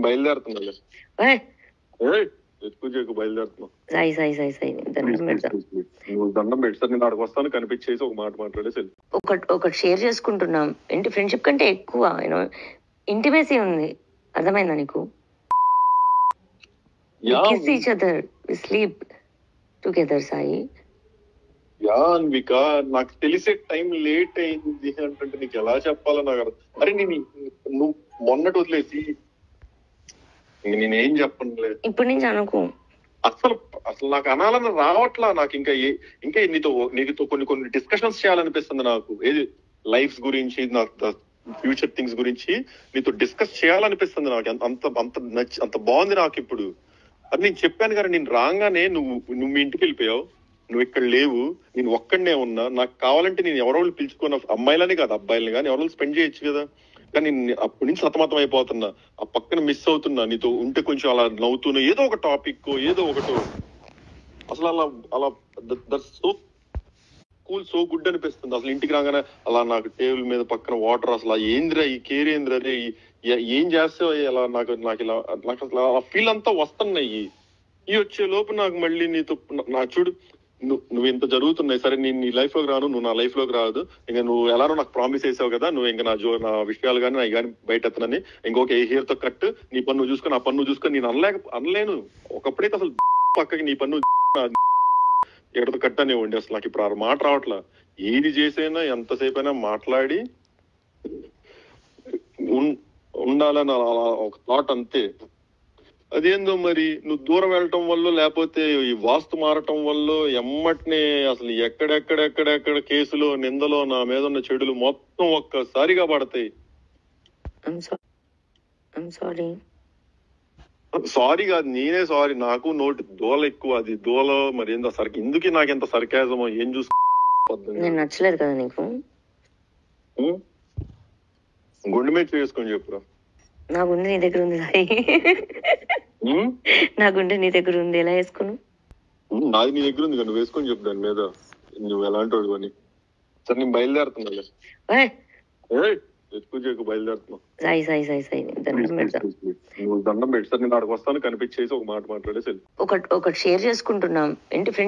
బయలుదేరుతున్నా. ఏయ్, ఎక్కువ చేయకు, బయలుదేరుతున్నావు. సాయి సాయి సాయి సాయి దండం పెడతా. నువ్వు దండం పెట్టి సార్ నేను అక్కడికి వస్తాను, కనిపించేసి ఒక మాట మాట్లాడేసి వెళ్ళి. ఒకటి షేర్ చేసుకుంటున్నాం. ఏంటి ఫ్రెండ్షిప్ కంటే ఎక్కువ యూనో ఇంటిమేసీ ఉంది. అర్థమైందా నీకు? Kiss each other, we sleep together Sai. Yeah Anvika, నాకు తెలిసే టైం లేట్ అయింది అంటే నీకు ఎలా చెప్పాలో నాకు అర్థం. అరే నువ్వు మొన్నటి వదిలేసి నేనేం చెప్పనులే. ఇప్పటి నుంచి అనుకో. అసలు అసలు నాకు అనాలని రావట్లా. నాకు ఇంకా నీతో కొన్ని డిస్కషన్స్ చేయాలనిపిస్తుంది నాకు. ఏది లైఫ్ గురించి, నాకు ఫ్యూచర్ థింగ్స్ గురించి నీతో డిస్కస్ చేయాలనిపిస్తుంది నాకు. అంత బాగుంది నాకు ఇప్పుడు. అది నేను చెప్పాను కదా, నేను రాగానే నువ్వు మీ ఇంటికి వెళ్ళిపోయావు, నువ్వు ఇక్కడ లేవు, నేను ఒక్కడనే ఉన్నా. నాకు కావాలంటే నేను ఎవరో పిలుచుకున్న అమ్మాయిలని కాదు అబ్బాయిలని కానీ ఎవరో స్పెండ్ చేయొచ్చు కదా. కానీ అప్పటి నుంచి సతమతం అయిపోతున్నా, ఆ పక్కన మిస్ అవుతున్నా. నీతో ఉంటే కొంచెం అలా నవ్వుతున్నా, ఏదో ఒక టాపిక్ ఏదో ఒకటో. అసలు అలా that's so cool, so good అనిపిస్తుంది. అసలు ఇంటికి రాగానే అలా నాకు టేబుల్ మీద పక్కన వాటర్, అసలు ఏంద్రా ఈ కేర్ ఏంద్రా రే, ఏం చేస్తావు ఇలా నాకు అసలు ఆ ఫీల్ అంతా వస్తున్నాయి. ఈ వచ్చే లోపు నాకు మళ్ళీ నీతో నాకు చూడు, నువ్వు ఇంత జరుగుతున్నాయి. సరే నేను నీ లైఫ్ లోకి రాను, నువ్వు నా లైఫ్ లోకి రాదు. ఇంకా నువ్వు ఎలానో నాకు ప్రామిస్ చేసావు కదా, నువ్వు ఇంకా నా విషయాలు కానీ అవి కానీ బయట ఎత్తనని, ఇంకొక ఏ హెయిర్ తో కట్, నీ పన్ను చూసుకొని నా పన్ను చూసుకొని నేను అనలేను. ఒకప్పుడైతే అసలు పక్కకి నీ పన్ను ఎడతో కట్ అనేవ్వండి. అసలు నాకు ఇప్పుడు ఆ మాట రావట్లా. ఏది చేసైనా ఎంతసేపు అయినా మాట్లాడి ఉండాలని ఒక థాట్ అంతే. అదేందో మరి నువ్వు దూరం వెళ్ళటం వల్ల, లేకపోతే ఈ వాస్తు మారటం వల్ల ఎమ్మటినే అసలు ఎక్కడెక్కడ కేసులో నిందలో నా మీద ఉన్న చెడులు మొత్తం ఒక్కసారిగా పడతాయి. సారీ కాదు, నేనే సారీ. నాకు నోటి దోల ఎక్కువ. అది దోల మరి ఏందో ఎందుకు నాకు ఎంత సర్కాజమో ఏం నచ్చలేదు కదా నీకు? గుండె మీద చేసుకొని చెప్పురా. నా గుండె నీ దగ్గర ఉంది సాయి. నా గుండె నీ దగ్గర ఉంది, ఎలా వేసుకున్నావు? నాది నీ దగ్గర ఉంది, నువ్వు వేసుకొని చెప్పు దాని మీద నువ్వు ఎలాంటి వాడు అని. సరే నేను బయలుదేరుతున్నా. ఎక్కువ చేయకు, బయలుదేరుతున్నావు. సాయి సాయి సాయి సాయి దండం పెడతా. నువ్వు దండం పెట్టి సార్ నేను అక్కడికి వస్తాను, కనిపించేసి ఒక మాట మాట్లాడేసి వెళ్ళి. ఒకటి షేర్ చేసుకుంటున్నాం. ఏంటి ఫ్రెండ్స్